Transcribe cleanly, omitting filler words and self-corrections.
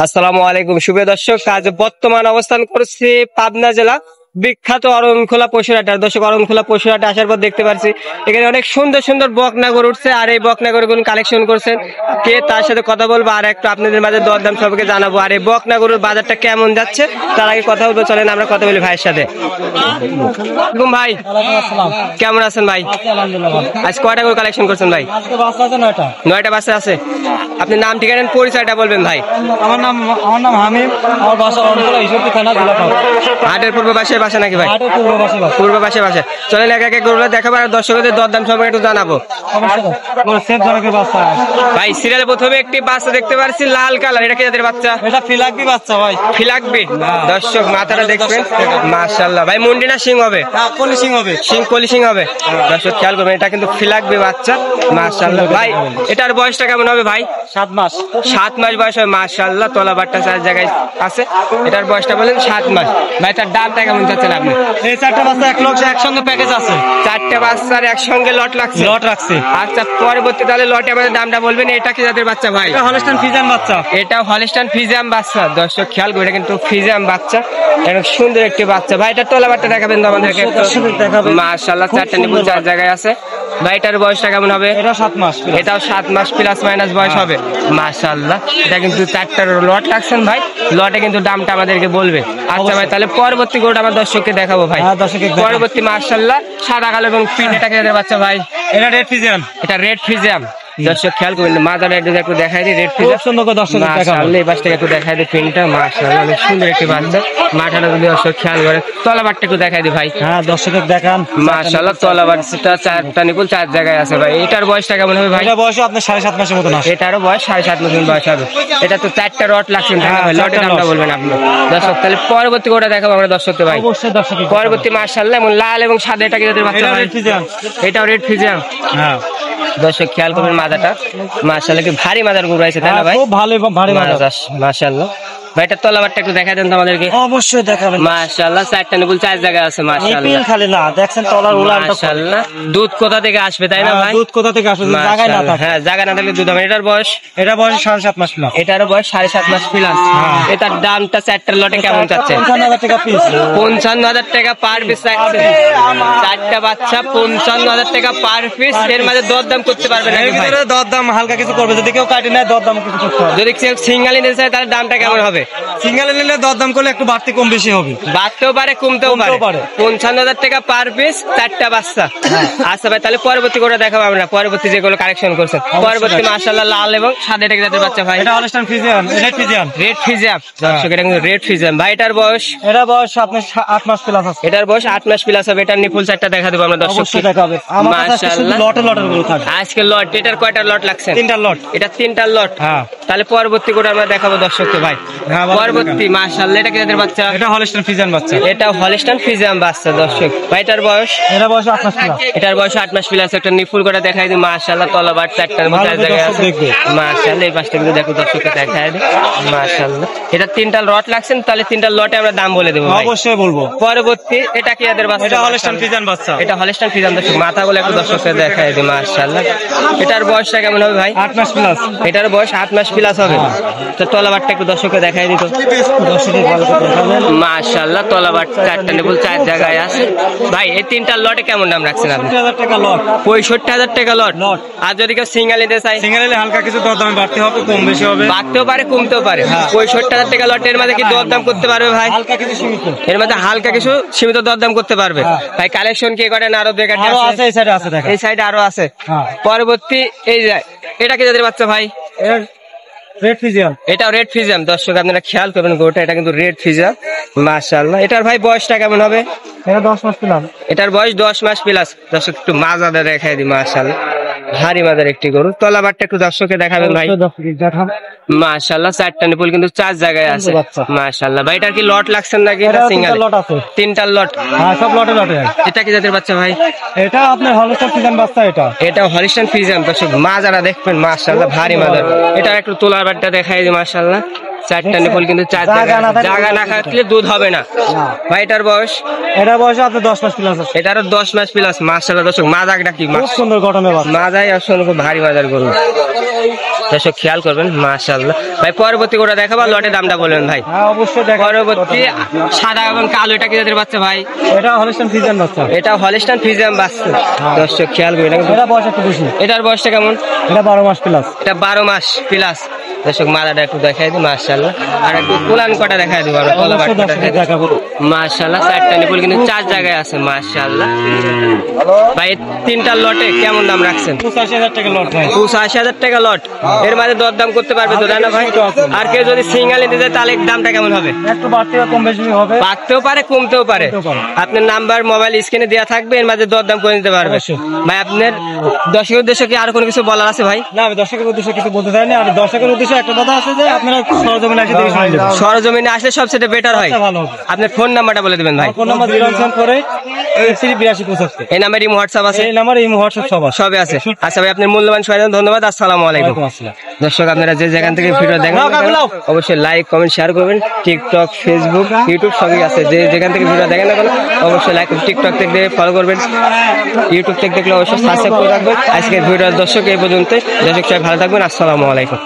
আসসালামু আলাইকুম সুপ্রিয় দর্শক, আজ বর্তমান অবস্থান করছি পাবনা জেলা বিখ্যাত অরণখোলা পশুরহাট। দর্শক, অরণখোলা পশুরহাটে আসার পর দেখতে পাচ্ছি এখানে অনেক সুন্দর সুন্দর বকনা গরু উঠছে, আর এই বকনা গরুগুলো কালেকশন করছেন কে, তার সাথে কথা বলবো আর একটু আপনাদের মাঝে দরদাম সম্পর্কে জানাবো, আর এই বকনা গরুর বাজারটা কেমন যাচ্ছে তার আগে কথা বলবো। চলেন আমরা কথা বলি ভাইয়ের সাথে। ভাই কেমন আছেন ভাই? আজ কয়টা গরু কালেকশন করছেন ভাই? 9টা বাচ্চা আছে। আপনি নাম ঠিকানা পরিচয়টা বলবেন ভাই। আমার নাম হামিম, আমার বাসা অরণখোলা ঈশ্বরদী থানা, জেলা পাবনা। হাটের পূর্ব পাশে বাসা নাকি ভাই? হাটের পূর্ব পাশে বাসা। পূর্ব পাশে বাসা। চলেন এক এক গরুগুলো দেখাবো আর দর্শকদের দরদাম সম্পর্কে একটু জানাবো। সেম ধরনের বাচ্চা ভাই সিরিয়ালে প্রথমে একটি বাচ্চা দেখতে পাচ্ছি লাল কালার, এটা কি যাদের বাচ্চা? এটা ফিলাকবি বাচ্চা ভাই। ফিলাকবি। দর্শক মাথাটা দেখবেন, মাশাআল্লাহ ভাই। মুন্ডি না সিং হবে? পলিশিং হবে, পলিশিং হবে। দর্শক খেয়াল করবেন, এটা কিন্তু ফিলাকবি বাচ্চা, মাশাআল্লাহ ভাই। এটার বয়সটা কেমন হবে ভাই? 7 মাস। 7 মাস বয়স হয়, মাশাআল্লাহ। তলাবারটা 4 জায়গায় আছে। এটার বয়সটা বলেন 7 মাস। ভাই তার দামটা কেমন চাচ্ছেন আপনি? এই 4টা বাচ্চা 1 লক্ষ একসঙ্গে প্যাকেজ আছে। 4টা বাচ্চার একসঙ্গে লট লাগছে? লট রাখছে। আচ্ছা, পরবর্তী তাহলে লটে আমাদের দামটা বলবেন। এটা কি জাতের বাচ্চা ভাই? এটা হলস্টাইন ফ্রিজিয়ান বাচ্চা। এটা হলস্টাইন ফ্রিজিয়ান বাচ্চা। দর্শক খেয়াল করে, এটা কিন্তু ফ্রিজিয়ান বাচ্চা, এটা সুন্দর একটি বাচ্চা। ভাই এটার তলাবারটা দেখাবেন তো আমাদেরকে? মাশাআল্লাহ, 4টা নিপুল 4 জায়গায় আছে। ভাই এটার বয়সটা কেমন হবে? এটা 7 মাস। এটাও 7 মাস প্লাস মাইনাস বয়স হবে, মাশাআল্লাহ। এটা কিন্তু 4টার লট লাগছেন ভাই, লটে কিন্তু দামটা আমাদেরকে বলবে। আচ্ছা ভাই, তাহলে পরবর্তী গরুটা আমার দর্শককে দেখাবো ভাই। পরবর্তী মাশাআল্লাহ সাদা কালো এবং পিন, এটা কে বাচ্চা ভাই? এটা রেড ফ্রিজিয়ান। এটা রেড ফ্রিজিয়ান। দর্শক খেয়াল করবেন, মাথাটা একটু দেখাই দিই। রেড ফ্রিজিয়ান সুন্দর করে দর্শক মাশাআল্লাহ। এই পাশটা একটু দেখাই দিই, পিনটা মাশাআল্লাহ অনেক সুন্দর একটি বাচ্চা। মাথাটা যদি দর্শক খেয়াল করে, তলাবারটা একটু দেখাই দিই ভাই। হ্যাঁ দর্শকের দেখান। মাশাআল্লাহ তলাবারটা 4টা নিপুল 4 জায়গায় আছে ভাই। এটার বয়সটা কেমন হবে ভাই? এটা বয়স আপনার 7.5 মাসের মতন আছে। এটারও বয়স 7.5 মাসের বয়স হবে। এটা তো 4টা লট লাগছেন, লটের দামটা বলবেন আপনি দর্শক। তাহলে পরবর্তী গরুটা দেখাবো আমরা দর্শককে ভাই। অবশ্যই দর্শক। পরবর্তী মাশাআল্লাহ এমন লাল এবং সাদা, এটা কি জাতের বাচ্চা ভাই? এটাও রেড ফ্রিজিয়ান। হ্যাঁ দর্শক খেয়াল করবেন, মাদাটা মাশাআল্লাহ কি ভারী মাদার গরু আছে, তাই না ভাই? খুব ভালো ভারী মাদার মাশাআল্লাহ। ভাই এটার তলাবারটা একটু দেখাই দেন তো আমাদেরকে। অবশ্যই দেখাবেন। মাশাআল্লাহ 4টা নিপুল 4 জায়গায় আছে, মাশাআল্লাহ। খালি না দেখছেন তলার উলানটা, মাশাআল্লাহ। দুধ কোথা থেকে আসবে, তাই না ভাই? দুধ কোথা থেকে আসবে? জায়গা না থাকে। হ্যাঁ, জায়গা না থাকলে দুধ হবে। এটার বয়স? এটা বয়স 7.5 মাস প্লাস। এটারও বয়স 7.5 মাস প্লাস। এটার দামটা 4টার লটে কেমন চাচ্ছে? 55,000 টাকা পিস। 55,000 টাকা পার পিস। 4টা বাচ্চা 55,000 টাকা পার পিস। এর মাঝে দরদাম করতে পারবে না? দরদাম হালকা কিছু করবে, যদি কেউ কাটে নেয় দরদাম কিছু করতে হবে। যদি কেউ সিঙ্গেল নিতে চায় তাহলে দামটা কেমন হবে? সিঙ্গেল নিলে দরদাম করলে একটু বাড়তি কম বেশি হবে। বাড়তেও পারে কমতেও পারে। 55,000 টাকা পার পিস, 4টা বাচ্চা। আচ্ছা ভাই, তাহলে পরবর্তী করে দেখাবো আমরা। পরবর্তী যেগুলো কালেকশন করছেন, পরবর্তী মাশাআল্লাহ লাল এবং সাদা, এটা জাতের বাচ্চা ভাই? এটা Holstein Friesian, red Friesian. Red Friesian. দর্শক এটা কিন্তু রেড ফ্রিজিয়ান। ভাই এটার বয়স? এটা বয়স আপনার 8 মাস প্লাস আছে। এটার বয়স 8 মাস প্লাস হবে। এটার নিপুল 4টা দেখা দেবো আমরা দর্শক। দেখাবে মাশাআল্লাহ। লটের গরু থাকে আজকে লট। এটার কয়টা লট লাগছে? 3টা লট। এটা 3টা লট। হ্যাঁ, তাহলে পরবর্তী করে আমরা দেখাবো দর্শককে ভাই। পরবর্তী মাশাআল্লাহ, এটা কি জাতের বাচ্চা? এটা হলস্টাইন ফ্রিজিয়ান বাচ্চা। এটা হলস্টাইন ফ্রিজিয়ান বাচ্চা। দর্শক ভাই এটার বয়স? এটা বয়স 8 মাস প্লাস। এটার বয়স 8 মাস প্লাস। একটা নিফুল করে দেখাই দিই, মাশাআল্লাহ তলাবার 4টার মধ্যে জায়গায় আছে, মাশাআল্লাহ। এই পাশটা কিন্তু দেখো দর্শককে দেখাই দিই, মাশাআল্লাহ। এটা 3টা লট লাগছেন, তাহলে 3টা লটে আমরা দাম বলে দেবো। অবশ্যই বলবো। পরবর্তী এটা কি জাতের বাচ্চা? এটা হলস্টাইন ফ্রিজিয়ান বাচ্চা। এটা হলস্টাইন ফ্রিজিয়ান। দর্শক মাথা বলে একটু দর্শককে দেখাই দিই, মাশাআল্লাহ। এটার বয়সটা কেমন হবে ভাই? 8 মাস প্লাস। এটার বয়স 8 মাস প্লাস হবে। তো তলাবারটা একটু দর্শককে দেখাই দিত। মাশাআল্লাহ তলাবার 4টা নিপুল 4 জায়গায় আছে ভাই। এই 3টা লটে কেমন দাম রাখছেন আপনি? 65,000 টাকা লট। 65,000 টাকা লট। আর যদি কেউ সিঙ্গেল নিতে চায়? সিঙ্গেল নিলে হালকা কিছু দরদাম বাড়তে হবে, কম বেশি হবে। বাড়তেও পারে কমতেও পারে। 65,000 টাকা লটের মধ্যে কি দরদাম করতে পারবে ভাই? হালকা কিছু সীমিত। এর মধ্যে হালকা কিছু সীমিত দরদাম করতে পারবে ভাই। কালেকশন কি করেন? আরো বেকারটা আছে, এই সাইডে আছে, দেখেন এই সাইডে আরো আছে। পরবর্তী এই যে এটা কি যাদের বাচ্চা ভাই? Red Friesian. এটাও রেড ফ্রিজিয়ান। দর্শক আপনারা খেয়াল করবেন গরুটা, এটা কিন্তু রেড ফ্রিজিয়ান, মাশাআল্লাহ। এটার ভাই বয়সটা কেমন হবে? এটা 10 মাস প্লাস। এটার বয়স 10 মাস প্লাস। দর্শক একটু মাজাটা দেখাই দিই, মাশাআল্লাহ ভারী মাজার একটি গরু। তলাবারটা একটু দর্শককে দেখাবেন ভাই। মাশাআল্লাহ 4টা নিপুল কিন্তু 4 জায়গায় আছে, মাশাআল্লাহ। ভাই এটার কি লট লাগছেন নাকি এটা সিঙ্গেল? 3টা লট আছে। 3টা লট। হ্যাঁ, সব লটে লটে। এটা কি জাতের বাচ্চা ভাই? এটা আপনার হলস্টাইন ফ্রিজিয়ান বাচ্চা। এটা হলস্টাইন ফ্রিজিয়ান। দর্শক মাজারা দেখবেন, মাশাআল্লাহ ভারী মাজার। এটা একটু তোলাবারটা দেখাই দিই, মাশাআল্লাহ চারটা নিপল কিন্তু চার জায়গা না থাকলে দুধ হবে না ভাই। এটার বয়স? এটা বয়স আপনার 10 মাস প্লাস আছে। এটারও 10 মাস প্লাস। মাশাআল্লাহ দর্শক, মাজাটা কি খুব সুন্দর গঠনের বাচ্চা। মাজাই আসলে খুব ভারী মাজার গরু দর্শক, খেয়াল করবেন। মাশাআল্লাহ ভাই, পরবর্তী করে দেখাবো, লটে দামটা বলবেন ভাই। হ্যাঁ অবশ্যই দেখা। পরবর্তী সাদা এবং কালো, এটা কি জাতের বাচ্চা ভাই? এটা হলিস্টাইন ফ্রিজিয়ান বাচ্চা। এটা হলিস্টাইন ফ্রিজিয়ান বাচ্চা দর্শক, খেয়াল করবেন। এটা বয়স একটু বেশি। এটার বয়সটা কেমন? এটা 12 মাস প্লাস। এটা 12 মাস প্লাস দর্শক। মাদাটা একটু দেখাই দিই মাশাআল্লাহ, আর একটু কোলান কটা দেখাই দিব আমরা, কলা বাট দেখাবো মাশাআল্লাহ। চারটা নিপল কিন্তু 4 জায়গায় আছে মাশাআল্লাহ ভাই। তিনটা লটে কেমন দাম রাখছেন? 85,000 টাকা লট ভাই। 85,000 টাকা লট। এর মাঝে দরদাম করতে পারবে তো, তাই না ভাই? আর কেউ যদি সিঙ্গেল নিতে চায় তাহলে দামটা কেমন হবে? একটু বাড়তি বা কম বেশি হবে। বাড়তেও পারে, কমতেও পারে। আপনার নাম্বার মোবাইল স্ক্রিনে দেওয়া থাকবে, এর মাঝে দরদাম করে নিতে পারবে ভাই। আপনার দর্শকের উদ্দেশ্যে কি আর কোনো কিছু বলার আছে ভাই? না, আমি দর্শকের উদ্দেশ্যে কিছু বলতে চাই না। আর দর্শকের উদ্দেশ্যে একটা কথা আছে যে আপনারা সরজমিনে এসে দেখে শুনে নেবেন। সরজমিনে আসলে সবচেয়ে বেটার হয়। ভালো হবে। আপনার ফোন নাম্বারটা বলে দেবেন ভাই। Phone number 074838275। এই নাম্বার হোয়াটসঅ্যাপ আছে? এই নাম্বার এই হোয়াটসঅ্যাপ সব আছে। সবে আছে। আচ্ছা ভাই, আপনার মূল্যবান সময় দেন, ধন্যবাদ। আসসালামু আলাইকুম। দর্শক, আপনারা যে যেখান থেকে ভিডিও দেখেন অবশ্যই লাইক কমেন্ট শেয়ার করবেন। টিকটক, ফেসবুক, ইউটিউব সবই আছে। যে যেখান থেকে ভিডিও দেখেন না কেন অবশ্যই লাইক, টিকটক থেকে ফলো করবেন, ইউটিউব থেকে দেখলে অবশ্যই সাবস্ক্রাইব করে রাখবেন। আজকের ভিডিও দর্শক এই পর্যন্ত। দর্শক সবাই ভালো থাকবেন। আসসালামু আলাইকুম।